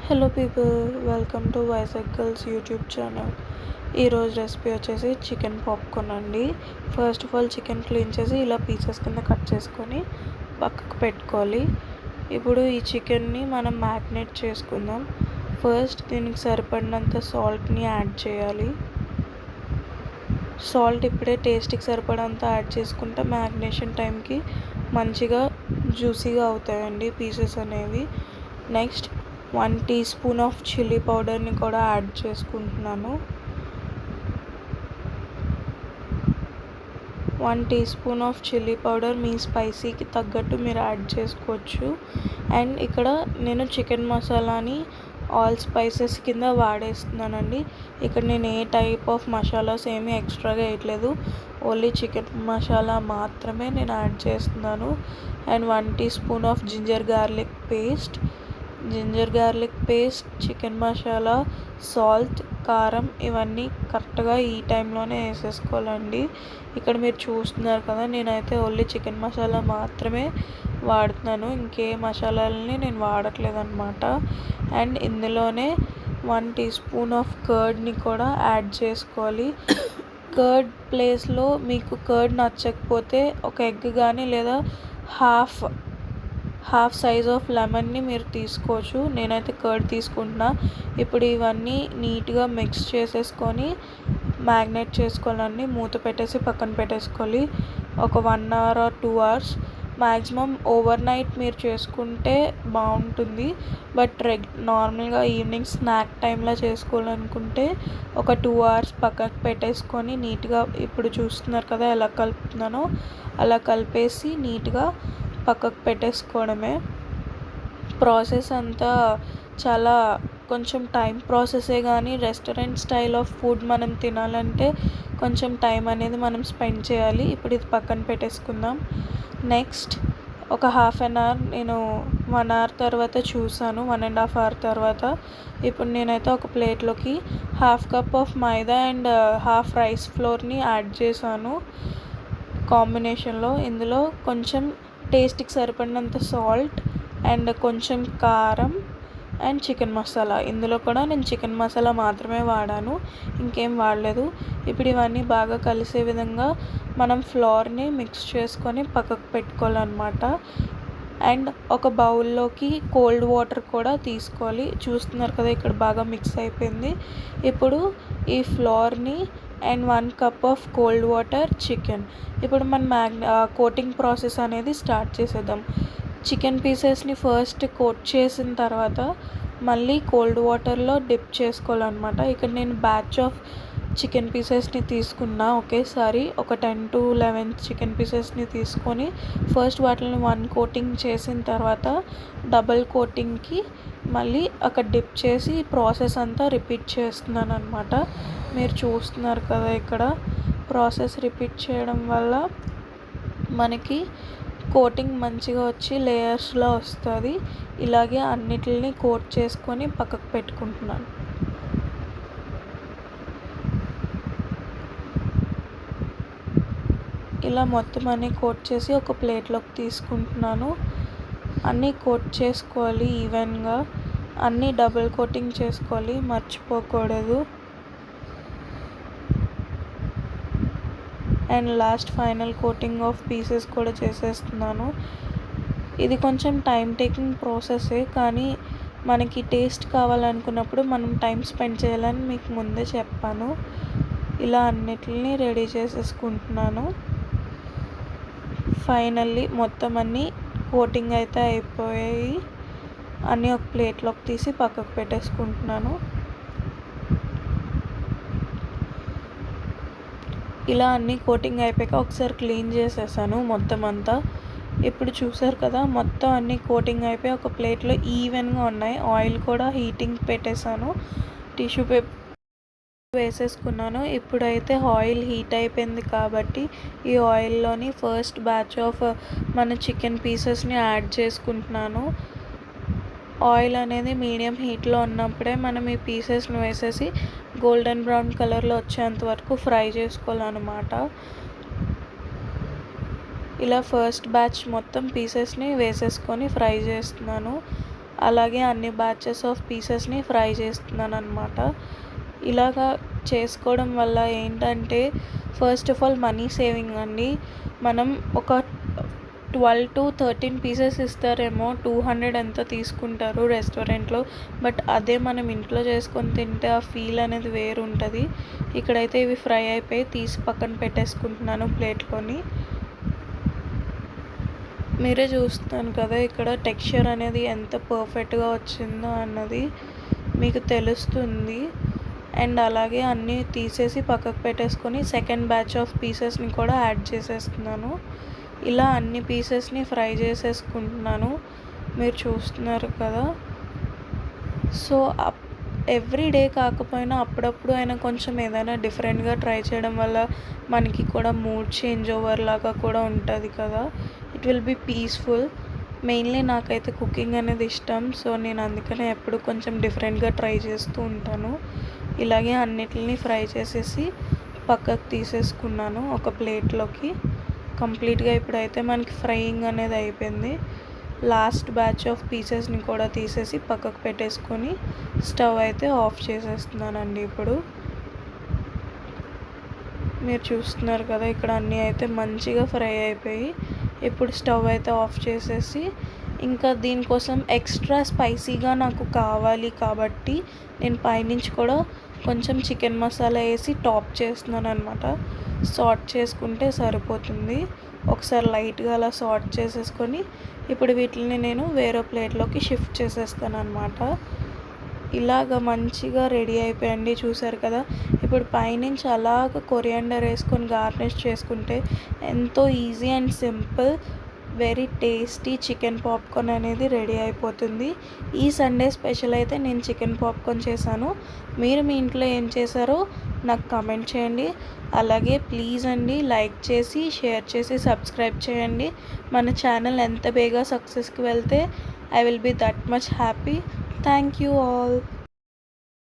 Hello people, welcome to Vizag girls YouTube channel. ఈరోజు recipe వచ్చేసి chicken popcorn అండి. First of all chicken clean చేసి ఇలా పీసెస్ కింద కట్ చేసుకొని పక్కకు పెట్టుకోవాలి. ఇప్పుడు ఈ చికెన్ని మనం మ్యారినేట్ చేసుకుందాం. ఫస్ట్ దీనికి సరిపడినంత సాల్ట్ని యాడ్ చేయాలి. సాల్ట్ ఇప్పుడే టేస్ట్కి సరిపడంత యాడ్ చేసుకుంటే మ్యారినేషన్ టైంకి మంచిగా జ్యూసీగా అవుతాయండి పీసెస్ అనేవి. Next 1 teaspoon of chilli పౌడర్ని కూడా యాడ్ చేసుకుంటున్నాను. 1 teaspoon of chilli powder మీ స్పైసీకి తగ్గట్టు మీరు యాడ్ చేసుకోవచ్చు. అండ్ ఇక్కడ నేను చికెన్ మసాలాని ఆల్ స్పైసెస్ కింద వాడేస్తున్నానండి. ఇక్కడ నేను ఏ టైప్ ఆఫ్ మసాలాస్ ఏమీ ఎక్స్ట్రాగా వేయట్లేదు, ఓన్లీ చికెన్ మసాలా మాత్రమే నేను యాడ్ చేస్తున్నాను. And 1 teaspoon of ginger garlic paste, chicken masala, salt, కారం ఇవన్నీ కరెక్ట్గా ఈ టైంలోనే వేసేసుకోవాలండి. ఇక్కడ మీరు చూస్తున్నారు కదా, నేనైతే ఓన్లీ చికెన్ మసాలా మాత్రమే వాడుతున్నాను, ఇంకే మసాలాలని నేను వాడట్లేదు అనమాట. అండ్ ఇందులోనే 1 టీ స్పూన్ ఆఫ్ కర్డ్ని కూడా యాడ్ చేసుకోవాలి. కర్డ్ ప్లేస్లో మీకు కర్డ్ నచ్చకపోతే ఒక ఎగ్ కానీ లేదా హాఫ్ సైజ్ ఆఫ్ లెమన్ని మీరు తీసుకోవచ్చు. నేనైతే కర్డ్ తీసుకుంటున్నా. ఇప్పుడు ఇవన్నీ నీట్గా మిక్స్ చేసేసుకొని మ్యారినేట్ చేసుకోవాలండి. మూత పెట్టేసి పక్కన పెట్టేసుకోవాలి ఒక 1 hour or 2 hours. Maximum overnight మీరు చేసుకుంటే బాగుంటుంది. బట్ నార్మల్గా ఈవినింగ్ స్నాక్ టైంలో చేసుకోవాలనుకుంటే ఒక 2 అవర్స్ పక్కకు పెట్టేసుకొని నీట్గా ఇప్పుడు చూస్తున్నారు కదా ఎలా కలుపుతున్నానో అలా కలిపేసి నీట్గా పక్కకు పెట్టేసుకోవడమే. ప్రాసెస్ అంతా చాలా కొంచెం టైం ప్రాసెసే, కానీ రెస్టారెంట్ స్టైల్ ఆఫ్ ఫుడ్ మనం తినాలంటే కొంచెం టైం అనేది మనం స్పెండ్ చేయాలి. ఇప్పుడు ఇది పక్కన పెట్టేసుకుందాం. నెక్స్ట్ ఒక హాఫ్ అన్ అవర్, నేను 1 అవర్ తర్వాత చూసాను, 1.5 అవర్ తర్వాత. ఇప్పుడు నేనైతే ఒక ప్లేట్లోకి half cup of maida and half rice ఫ్లోర్ని యాడ్ చేశాను కాంబినేషన్లో. ఇందులో కొంచెం టేస్ట్కి సరిపడినంత సాల్ట్ అండ్ కొంచెం కారం అండ్ చికెన్ మసాలా. ఇందులో కూడా నేను చికెన్ మసాలా మాత్రమే వాడాను, ఇంకేం వాడలేదు. ఇప్పుడు ఇవన్నీ బాగా కలిసే విధంగా మనం ఫ్లోర్ని మిక్స్ చేసుకొని పక్కకు పెట్టుకోవాలన్నమాట. అండ్ ఒక బౌల్లోకి కోల్డ్ వాటర్ కూడా తీసుకోవాలి. చూస్తున్నారు కదా ఇక్కడ బాగా మిక్స్ అయిపోయింది. ఇప్పుడు ఈ ఫ్లోర్ని and 1 cup of cold water, chicken. ఇప్పుడు మనం కోటింగ్ ప్రాసెస్ అనేది స్టార్ట్ చేసేద్దాం. చికెన్ పీసెస్ని ఫస్ట్ కోట్ చేసిన తర్వాత మళ్ళీ కోల్డ్ వాటర్లో డిప్ చేసుకోవాలన్నమాట. ఇక్కడ నేను బ్యాచ్ ఆఫ్ చికెన్ పీసెస్ని తీసుకున్నా ఒకేసారి, ఒక 10 to 11 చికెన్ పీసెస్ని తీసుకొని ఫస్ట్ వాటిని 1 కోటింగ్ చేసిన తర్వాత డబల్ కోటింగ్కి మళ్ళీ అక్కడ డిప్ చేసి ప్రాసెస్ అంతా రిపీట్ చేస్తున్నాను అనమాట. మీరు చూస్తున్నారు కదా ఇక్కడ ప్రాసెస్ రిపీట్ చేయడం వల్ల మనకి కోటింగ్ మంచిగా వచ్చి లేయర్స్లో వస్తుంది. ఇలాగే అన్నిటిని కోట్ చేసుకొని పక్కకు పెట్టుకుంటున్నాను. ఇలా మొత్తం అన్నీ కోట్ చేసి ఒక ప్లేట్లోకి తీసుకుంటున్నాను. అన్నీ కోట్ చేసుకోవాలి ఈవెన్గా, అన్నీ డబుల్ కోటింగ్ చేసుకోవాలి, మర్చిపోకూడదు. And last final coating of pieces కూడా చేసేస్తున్నాను. ఇది కొంచెం టైం టేకింగ్ ప్రాసెసే, కానీ మనకి టేస్ట్ కావాలనుకున్నప్పుడు మనం టైం స్పెండ్ చేయాలని మీకు ముందే చెప్పాను. ఇలా అన్నిటిని రెడీ చేసేసుకుంటున్నాను. ఫైనల్లీ మొత్తం అన్నీ కోటింగ్ అయితే అయిపోయాయి. అన్నీ ఒక ప్లేట్లోకి తీసి పక్కకు పెట్టేసుకుంటున్నాను. ఇలా అన్నీ కోటింగ్ అయిపోయాక ఒకసారి క్లీన్ చేసేసాను మొత్తం అంతా. ఇప్పుడు చూసారు కదా మొత్తం అన్నీ కోటింగ్ అయిపోయి ఒక ప్లేట్లో ఈవెన్గా ఉన్నాయి. ఆయిల్ కూడా హీటింగ్ పెట్టేశాను, టిష్యూ పేపర్ వేసేసుకున్నాను. ఇప్పుడైతే ఆయిల్ హీట్ అయిపోయింది కాబట్టి ఈ ఆయిల్లోని ఫస్ట్ బ్యాచ్ ఆఫ్ మన చికెన్ పీసెస్ని యాడ్ చేసుకుంటున్నాను. ఆయిల్ అనేది మీడియం హీట్లో ఉన్నప్పుడే మనం ఈ పీసెస్ని వేసేసి గోల్డెన్ బ్రౌన్ కలర్లో వచ్చేంత వరకు ఫ్రై చేసుకోవాలన్నమాట. ఇలా ఫస్ట్ బ్యాచ్ మొత్తం పీసెస్ని వేసేసుకొని ఫ్రై చేస్తున్నాను. అలాగే అన్ని బ్యాచెస్ ఆఫ్ పీసెస్ని ఫ్రై చేస్తున్నాను అనమాట. ఇలాగా చేసుకోవడం వల్ల ఏంటంటే first of all money saving అండి. మనం ఒక 12-13 పీసెస్ ఇస్తారేమో, 200 ఎంతో తీసుకుంటారు రెస్టారెంట్లో. బట్ అదే మనం ఇంట్లో చేసుకొని తింటే ఆ ఫీల్ అనేది వేరు ఉంటుంది. ఇక్కడైతే ఇవి ఫ్రై అయిపోయి తీసి పక్కన పెట్టేసుకుంటున్నాను ప్లేట్లోని. మీరే చూస్తాను కదా ఇక్కడ టెక్స్చర్ అనేది ఎంత పర్ఫెక్ట్గా వచ్చిందో అన్నది మీకు తెలుస్తుంది. అండ్ అలాగే అన్నీ తీసేసి పక్కకు పెట్టేసుకొని సెకండ్ బ్యాచ్ ఆఫ్ పీసెస్ని కూడా యాడ్ చేసేస్తున్నాను. ఇలా అన్ని పీసెస్ని ఫ్రై చేసేసుకుంటున్నాను, మీరు చూస్తున్నారు కదా. సో ఎవ్రీ డే కాకపోయినా అప్పుడప్పుడు అయినా కొంచెం ఏదైనా డిఫరెంట్గా ట్రై చేయడం వల్ల మనకి కూడా మూడ్ చేంజ్ ఓవర్ లాగా కూడా ఉంటుంది కదా. It will be peaceful. Mainly నాకైతే కుకింగ్ అనేది ఇష్టం. సో నేను అందుకనే ఎప్పుడు కొంచెం డిఫరెంట్గా ట్రై చేస్తూ ఉంటాను. ఇలాగే అన్నిటిని ఫ్రై చేసేసి పక్కకు తీసేసుకున్నాను ఒక ప్లేట్లోకి. కంప్లీట్గా ఇప్పుడైతే మనకి ఫ్రైయింగ్ అనేది అయిపోయింది. లాస్ట్ బ్యాచ్ ఆఫ్ పీసెస్ని కూడా తీసేసి పక్కకు పెట్టేసుకొని స్టవ్ అయితే ఆఫ్ చేసేస్తున్నానండి. ఇప్పుడు మీరు చూస్తున్నారు కదా ఇక్కడ అన్నీ అయితే మంచిగా ఫ్రై అయిపోయి ఇప్పుడు స్టవ్ అయితే ఆఫ్ చేసేసి, ఇంకా దీనికోసం ఎక్స్ట్రా స్పైసీగా నాకు కావాలి కాబట్టి నేను పైనుంచి కూడా కొంచెం చికెన్ మసాలా వేసి టాప్ చేస్తున్నాను అనమాట. సాట్ చేసుకుంటే సరిపోతుంది. ఒకసారి లైట్గా అలా సాట్ చేసేసుకొని ఇప్పుడు వీటిని నేను వేరే ప్లేట్లోకి షిఫ్ట్ చేసేస్తాను అనమాట. ఇలాగ మంచిగా రెడీ అయిపోయండి, చూసారు కదా. ఇప్పుడు పైనుంచి అలాగ కొరియాండర్ వేసుకొని గార్నిష్ చేసుకుంటే ఎంతో easy and simple very tasty chicken popcorn అనేది రెడీ అయిపోతుంది. ఈ సండే స్పెషల్ అయితే నేను చికెన్ పాప్కార్న్ చేశాను. మీరు మీ ఇంట్లో ఏం చేశారో నాకు కామెంట్ చేయండి. అలాగే ప్లీజ్ అండి లైక్ చేసి షేర్ చేసి సబ్స్క్రైబ్ చేయండి. మన ఛానల్ ఎంత బేగా సక్సెస్కి వెళ్తే I will be that much happy. Thank you all.